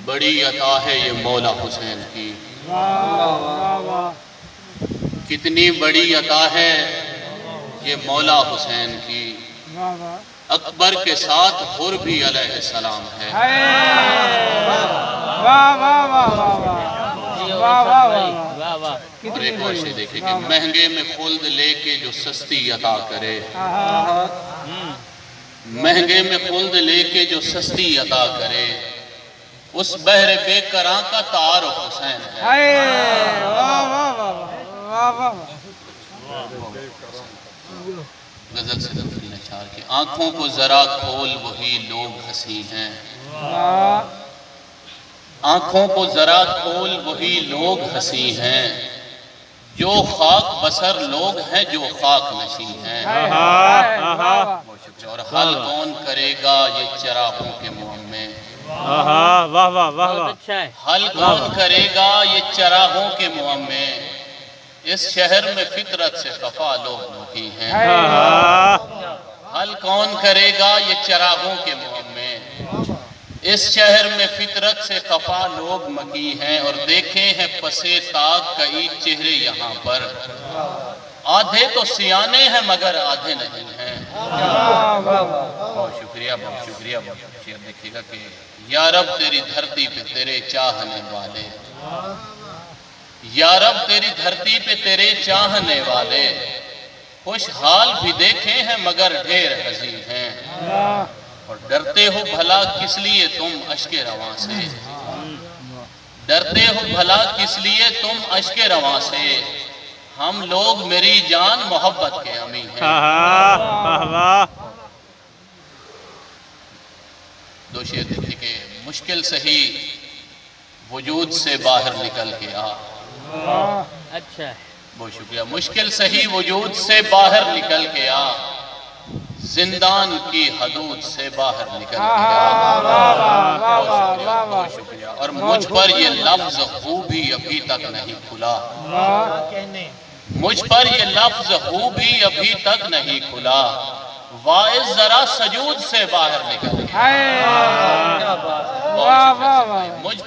بڑی عطا ہے یہ مولا حسین کی، کتنی بڑی عطا ہے یہ مولا حسین کی۔ اکبر کے ساتھ حر بھی علیہ السلام ہے۔ اور ایک اور شے دیکھیں کہ مہنگے میں خلد لے کے جو سستی عطا کرے، مہنگے میں خلد لے کے جو سستی عطا کرے، اس بحر بے کراں کا تعارف حسین ہے۔ غزل سے دفتری نشار کے آنکھوں کو ذرا کھول وہی لوگ ہنسی ہیں، آنکھوں کو ذرا کھول وہی لوگ ہنسی ہیں، جو خاک بسر لوگ ہیں جو خاک نشیں ہیں۔ اور حل کون کرے گا یہ چراغوں کے معمے، حل کون کرے گا یہ چراغوں کے معمے، اس شہر میں فطرت سے خفا لوگ مکی ہیں۔ حل کون کرے گا یہ چراغوں کے معمے، اس شہر میں فطرت سے خفا لوگ مکی ہیں۔ اور دیکھے ہیں پسے تاغ کئی چہرے یہاں پر، آدھے تو سیانے ہیں مگر آدھے نہیں ہیں۔ بہت شکریہ، بہت شکریہ، بہت شکریہ۔ دیکھیے گا کہ یا رب تیری دھرتی پہ تیرے چاہنے والے، یا رب تیری دھرتی پہ تیرے چاہنے والے، خوشحال بھی دیکھے ہیں مگر ڈھیر حزین ہیں۔ اور ڈرتے ہو بھلا کس لیے تم اشک رواں سے، ڈرتے ہو بھلا کس لیے تم اشک رواں سے، ہم لوگ میری جان محبت کے امی ہیں۔ دو شعر دیکھیں کہ مشکل سہی وجود سے باہر نکل کے آ، اچھا، بہت شکریہ۔ مشکل سہی وجود سے باہر نکل کے آ، زندان کی حدود سے باہر نکل کے آ۔ بہت شکریہ، بہت شکریہ۔ اور مجھ پر یہ لفظ خوبی ابھی تک نہیں کھلا، مجھ پر یہ لفظ خوبی ابھی تک نہیں کھلا، واعظ ذرا سجود سے باہر نکل کے آ۔ مجھ